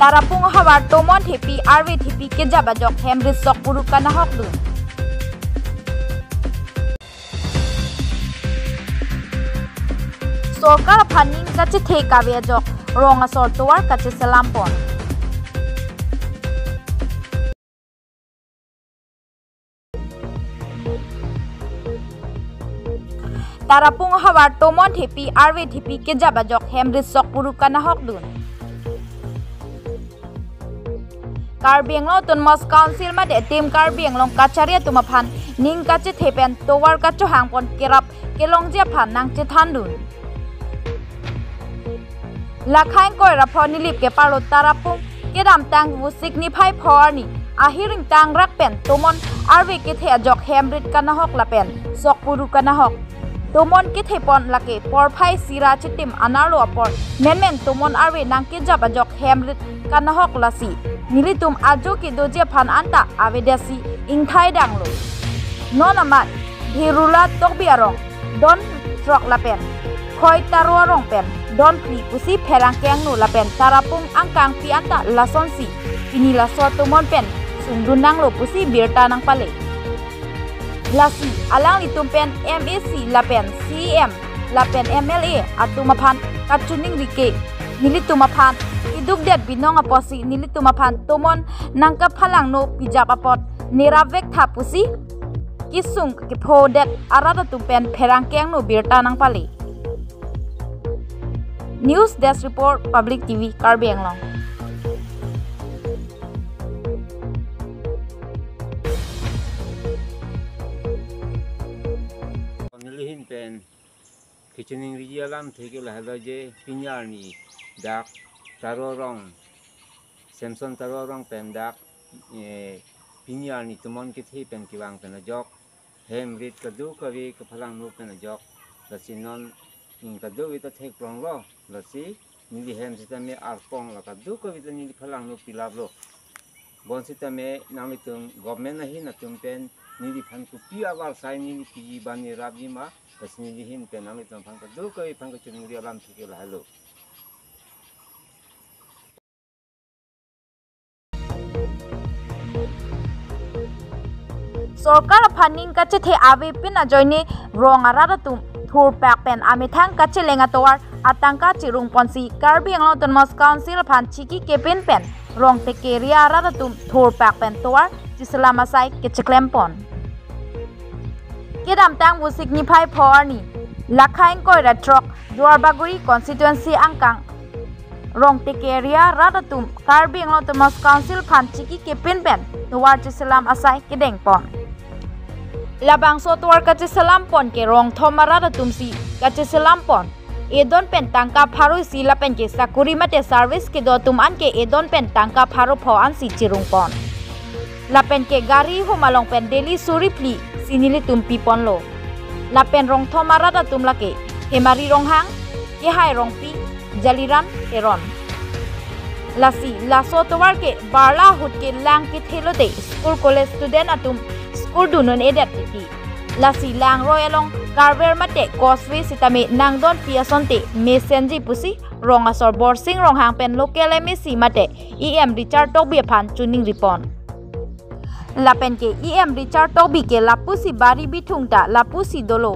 Tarapung hawar tomon thipi arwe thipi ke jabajok hemrit sok purukan hok dun. Sorkar paning kache theka bejok ronga sor tuar kache selampon. Tarapung hawar tomon thipi arwe thipi ke jabajok hemrit sok purukan hok dun. Karbi Anglong Tunmos Council ma de team Karbi Anglong kacharia tumaphan ning kache thepen towar kacho hangpon kerap kelong je phan nang che thandun lakhain koi rapho nilip ke paro tarapung kedam tang busik ni phai phorni ahiring tang rak pen tomon arwe ke the ajok hemrit kana hok lapen sokpuru kana hok tomon ke thepon lake por phai sira chitim anaro apor menmen tomon arwe nang ke jab ajok hemrit kana hok lasi nilitum ajo ki doje phan anta avedasi ingthai danglo nonamat dhirula tokbiarong don trok lapen khoi tarwarong pen don pri pusi pherang keng no lapen tarapung angkang pi anta lasonsi inila so tomon pen sungdunang lo pusi birta nang pale lasi alang litum pen MAC lapen CM lapen MLA atumaphan kachuning rike nilitumaphan iduk det binong aposi nilitumaphan tomon nangka phalang no pijap apot neravek thapusi kisung ke phodet arada tumpen pherang keng no birta nang pale News Desk Report Public TV Karbi Anglong Nilihin pen kitchening rialam theke lahalaje pinyarni dak tarorong Samson tarorong pen dak pinyarni tumon ke thi pen kiwang pen jok hem rit kadu kawi ka phalang no pen jok lasinon kadu ita thek prong lo lasi nili hem sitame arpong la kadu kawi ta nili phalang no pilab lo bon sitame namitum government na hin atum pen nili phan ku pi awal sai nili pi bani rabji ma asni nili hin pen namitum phan kadu kawi phan ka chung ri alam thike la halo Sorkar funding kache the ave pin ajoine rong arada tum thur pak pen amithang kache lenga towar atangka chirung ponsi Karbi Anglong Tunmos Council phan chiki kepin pen rong te keria arada tum thur pak pen towar chislama sai kecheklempon kedam tang busik ni phai phorni lakhain koi ratrok Duarbaguri constituency angkang rong te keria arada tum Karbi Anglong Tunmos Council phan chiki kepin pen towar chislam asai kedengpon Labang sotuar kache selampon ke rong thomarada tumsi kache selampon edon pen tangka pharu si lapen ke sakuri mate service ke do tuman ke edon pen tangka pharu pho an si chirungpon lapen ke gari ho malong pen daily suripli sinili tumpi ponlo lapen rong thomarada tumlake hemari rong hang ke hai rong pi jaliran eron lasi la sotuar ke barla hut ke lang ke thelote school college student atum Urdunon edet titi lasi lang royalong carver mate coswe sitame nangdon piasonte mesenji pusi rong asor borsing rong hang pen local MSC mate EM Richard Tokbi phan tuning ripon lapen ke EM Richard Tokbi ke lapusi bari bithungta lapusi dolo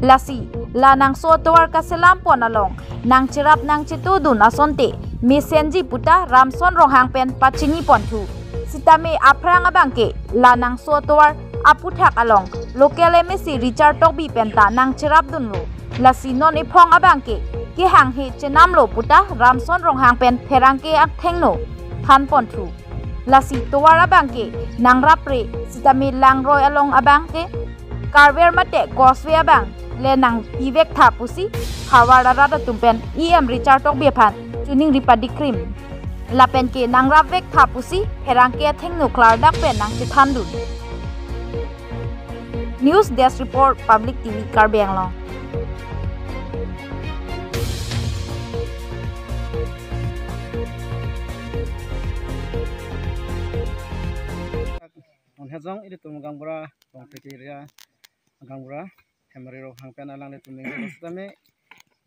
lasi la nang so towar ka selampon along nang chirap nang chitudun asonte mesenji puta ramson rong hang pen pachini pontu sitame aprang abangke la nang so towar aputhak along local MSC Richard Tokbi penta nang chirap dunlo lasi non ipong abangke ke hang he chenam lo puta ramson rong hang pen pherangke ak thengno than pontu lasi towar abangke nang rapre sitami lang roy along abangke carver mate coswe abang le nang ivek thapusi hawara rada tumpen EM Richard Tokbi phan tuning ripadik krim lapen ke nang rapvek thapusi pherangke thengno klar dak pen nang chithandun News Desk Report Public TV Karbi Anglong Onhajong ini tum gangbra tong tekiria gangbra hemari ro hangpen alang le tuming stame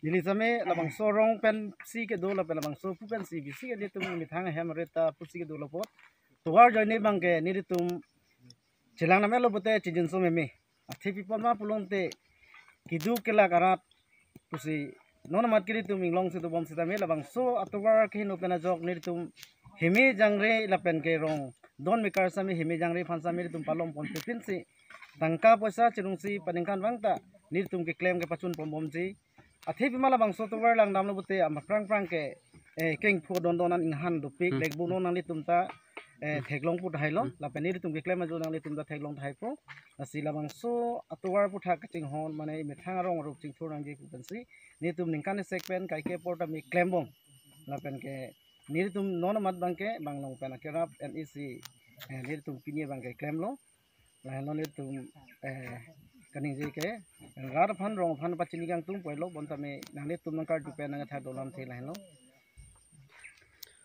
Jadi sampai labang sorong pen si ke do labang labang so pen si bisi ke ditum mitang hem reta pusi ke do lopot tuar join ni bangke ni ditum cilang nama lo bote cijin so meme athi pipon ma pulong te kidu kela karat pusi non mat kiri tum inglong se do bom sita me labang so atuar ke no pena jok ni ditum hemi jangre lapen ke rong don mikar sami hemi jangre phansa me ditum palom pon pin si tangka poisa cirung si paningkan bangta ni ditum ke claim ke pacun pom bom si athi bimala bang software lang namlo bute am prang ke keng pho don donan inhan dupik lek buno nang li tumta theklong pu dhailo la penir tum ke klema jo nang li tumta theklong thai pro asila bang so atwar pu thak ting hon mane mithang rong rup ting thurang ji kupensi ni tum ningkan sekpen kai ke porta mi klembong la pen ke ni tum non mat bang ke bang long pen akerap NEC ni tum pinie bang ke klemlo la non ni tum kaning je ke rar phan rong phan pachini gang tum poilo bonta me nangle tum nang kar du pe nang tha dolam the la helo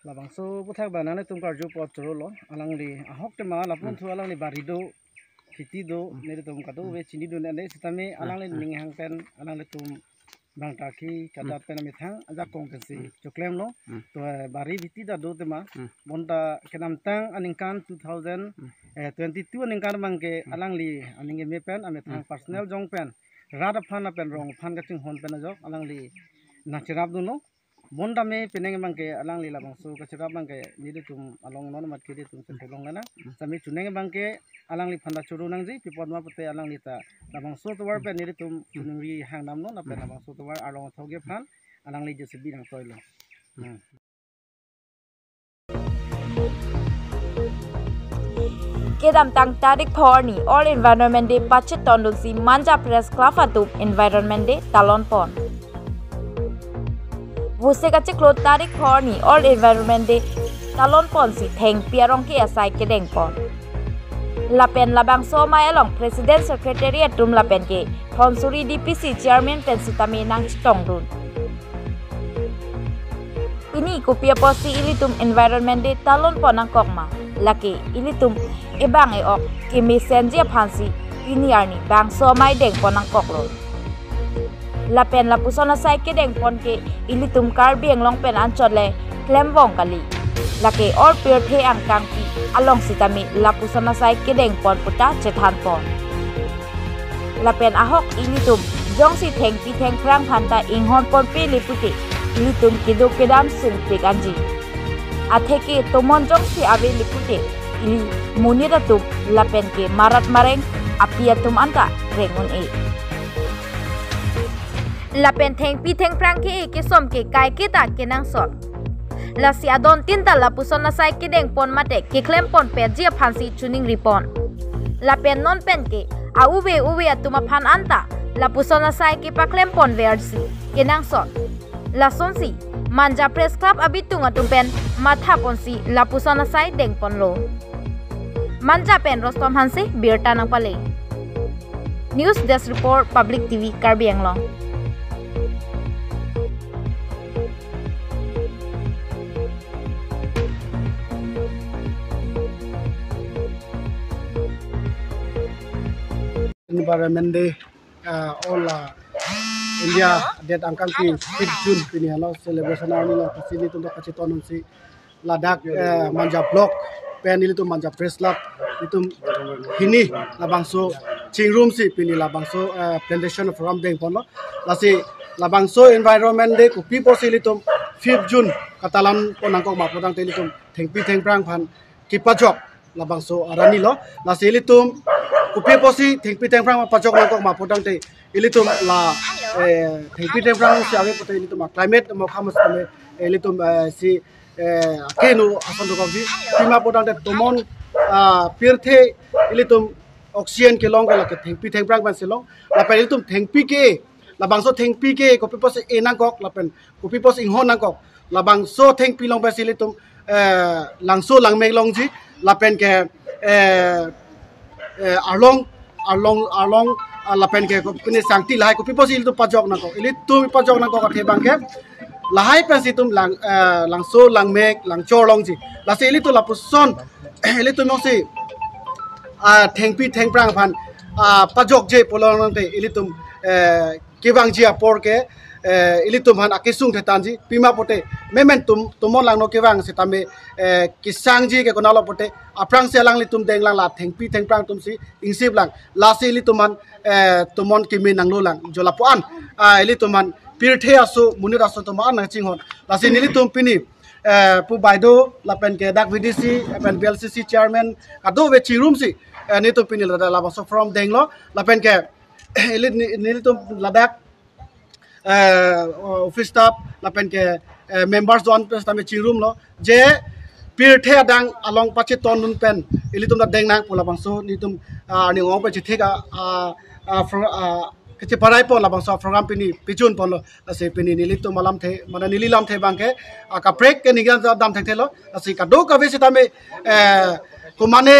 labang so puthak ba nang tum kar ju pot chro lo alang li ahok te ma lapun thu alang li barido khiti do ne tum ka do we chini do ne sitame alang li ning hang pen alang li tum bang ta ki kadat pen me thang aja kong ke si choklem lo to bari biti da do te ma bonta kenam tang aning kan 2022 aning kan bang ke alang li aning me pen ame thang personal jong pen rada phan pen rong phan ka ting hon pen jok alang li na chirap do no bonda me peneng bang ke alang li la bang so ka chirap bang ke ni de tum along non mat ki de tum se long na sami chuneng bang ke alang li phanda churu nang ji pipod ma pute alang li ta la bang so to war pen ni de tum ri hang nam no na pen la bang so to war along thoge phan alang li je se bi nang toy lo Kedam tang tarik thorni all environment day pachet tondul si manja press club atup environment day talon pon Vuse kache klo tarik thorni all environment day talon pon si theng piarong ki asai kedeng pon Lapen labang so mai along president secretariat tum lapen ke Thonsuri DPC chairman pensitami nang chitong run Ini kupia posi ilitum environment day talon pon ang kokma laki ilitum ibang ok kimi senjia phansi ini arni bang so mai deng ponang koklo lapen lapusona sai ke deng pon ke ilitum karbieng long pen anchole klembong kali laki or pure the ang kang ki along sitami lapusona sai ke deng pon puta chethan pon lapen ahok ilitum jong si theng pi theng prang phanta inghon pon pi liputi ilitum kiduk kedam sung pik anji atheke tomon jong si ave liputi ili munira tum lapen ke marat mareng apia tum anta rengun e lapen theng pi theng prang ke som ke kai ke ta ke nang sot la si adon tin ta la puson na sai ke deng pon mate ke klem pon pe jia phansi chuning ripon lapen non pen ke a uwe atuma phan anta la puson na sai ke paklem pon versi ke nang sot la sonsi Manja Press Club abitung atumpen matha ponsi la pusona sai deng ponlo Manja pen Rostom Hanse Birta nang pale News Desk Report Public TV Karbi Anglong environment day all India det angkang ki 5 June pini halo celebration army lo sini tu dak kaciton si Ladakh Manja block pen itu Manja Press Club itu hini labangso ching room si pini labangso plantation from deng pono lasi labangso environment day ku people si itu 5 June katalan ponangkok mapodang telitum thengpi thengprang phan kipajok labangso arani lo lasi itu ku people si thengpi thengprang pajok nangkok mapodang te ilitum la thengpi thengprang si age pote ilitum climate mo khamas ame ilitum si kenu asan ko ji pima podang te tomon pirthe ilitum oxygen ke long la ke thengpi thengprang ban silong la pa ilitum thengpi ke la bangso thengpi ke ko pipos enang kok la pen ko pipos inghon nang kok la bangso thengpi long ba silitum langso langmek long ji la pen ke along lapen ke ko kini sangti lahai ko pipo sil tu pajok na ko ili tu pajok na ko ka thebang ke lahai pa situm langso langmek langchor long ji la se ili tu lapuson ili tu nosi thengpi thengprang phan pajok je polong te ili tum kibang ji apor ke ilitum han akisung thetanji pima pote memen tumon lang no kewang setame kisangji ke konalo pote aprang selang litum deng lang la thengpi thengprang tum si ingsip lang lasi ilitum han tumon kimi nang lo lang jolapuan ilitum han pirthe asu munir asu tuman nang chinghon lasi nilitum pini pu baido lapen ke dak VDC pen BLCC chairman ado we chirum si nitum pini la la so from denglo lapen ke nilitum ladak office staff lapen ke members don tame chirum lo je pirthe adang along pache ton nun pen ilitum da deng nang pola bangso nitum ni ngong pa chithega kece parai pon labang so program pini pichun pon lo ase pini nilitum malam the mana nililam the bangke ka break ke nigan dam thek thelo ase ka do ka vese tame kumane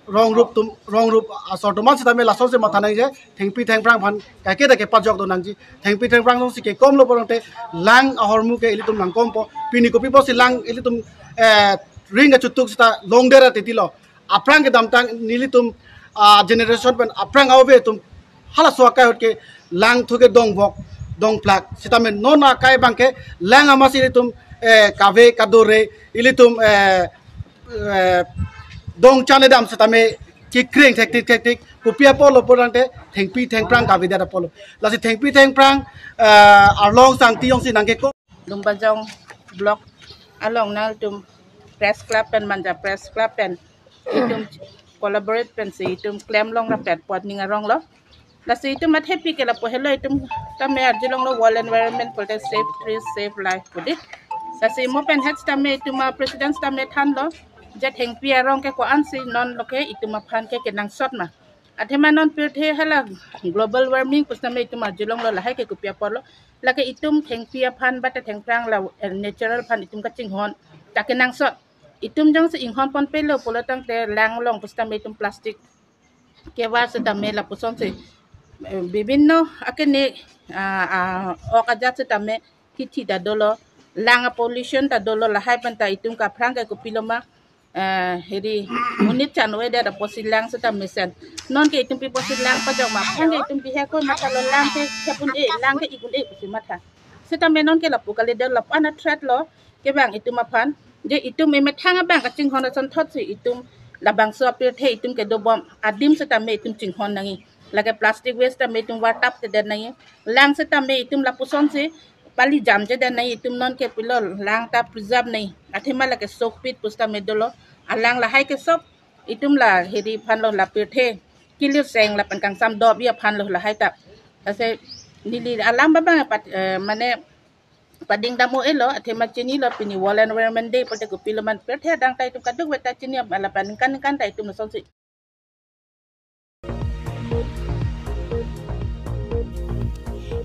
wrong roop asortoman se tame laso se matha nai je thengpi thengprang phan ka ke da ke pajok do nangji thengpi thengprang no si ke kom lo porongte lang ahormu ke ilitum nang kom po pini kopi po si lang ilitum ring ga chutuk sta long dera tetilo aprang ke dam tang nilitum generation pen aprang awe tum hala suakai hotke lang thuke dong bok dong plak sitame nona kai bangke lang amasi ilitum kave kadore ilitum dong chane dam sitame kikring tektik kupia polo porante thengpi thengprang kavida polo lasi thengpi thengprang arlong sang tiong si nangke ko lung bajong block along nal tum press club pen manja press club pen itum collaborate pen si itum claim long rapet pot ninga rong lo lasi itum mat happy ke la po hello itum tame arjilong lo wall environment protect save trees save life pudit lasi mo pen heads tame itum president tame than lo je thengpi arong ke ko ansi non loke itum phan ke nang shot ma athema non pirthe hala global warming pustame itum arjilong lo lahai ke kupia polo lake itum thengpi phan bata thengprang la natural phan itum ka chinghon take nang shot itum jang se inghon pon pelo polotang te lang long pustame itum plastic ke wa se tame la puson se বিভিন্ন akene okajat se tame kiti da dolo lang pollution da dolo la hai panta itum ka franga ko piloma heri unit chanwe da posilang se tame sen non ke itum pi posilang pa jama franga itum bi he ko mata lo lang ke kapun lang ke ikun pusi mata se tame non ke la pukale da la ana threat lo ke bang itum aphan je itum me thanga bang ka ching hon son thot si itum la bang so pe the itum ke do bom adim se tame itum ching hon nangi lage plastic waste tame itum war tap te den nai lang se tame itum la puson se pali jam je den nai itum non ke pilol lang ta preserve nai athema lage sok pit pusta me dolo alang la hai ke sop itum la heri phan lo la pe the kilir seng la pan kang sam do bia phan lo la hai ta ase nili alam ba bang pat mane pading damo elo athema chini lo pini wall environment day pote ko piloman pe the dang tai tum kaduk weta chini ala pan kan tai tum son si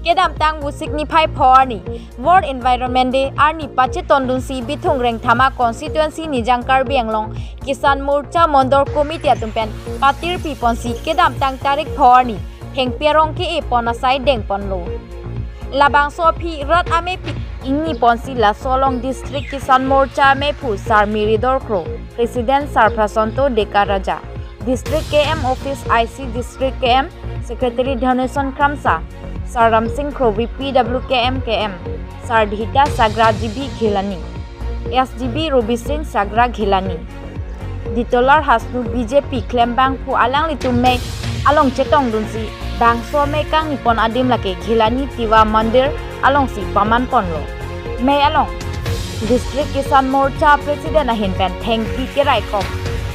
kedam tang bu signify for ni world environment day arni pache tondun si bithung reng thama constituency ni jangkar benglong kisan morcha mondor committee atumpen patir pi ponsi kedam tang tarik for ni hengperong ke e ponasai deng ponlo labang so phi rat ame pi ingni ponsi la solong district kisan morcha me phu sar miridor kro president sar prasanto dekaraja district km office IC district km secretary donation kramsa Saram Singh Kro VPWKM KM Sardhita Sagra GB Ghilani SGB Ruby Singh Sagra Ghilani Ditolar Hasnu BJP Klembang Pu Alang Litume Along Chetong Dunsi Bang So Me Kang Nipon Adim Lake Ghilani Tiwa Mandir Along Si Paman Ponlo May Along District Kisan Morcha President Ahin Pen Theng Pi Ke Raikop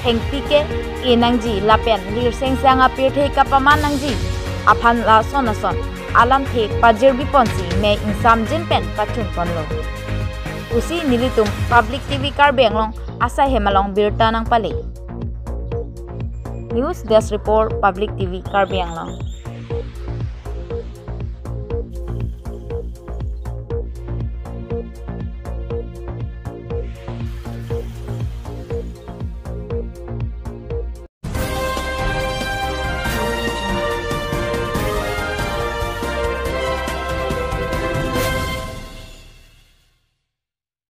Theng Pi Ke Enangji Lapen Lir Seng Sang Apir Thei Ka Paman Nangji Aphan La Sonason alam thek pajir biponsi me insam jin pen patun ponlo usi nilitum public TV kar benglong asa hemalong birta nang pale news desk report public TV kar benglong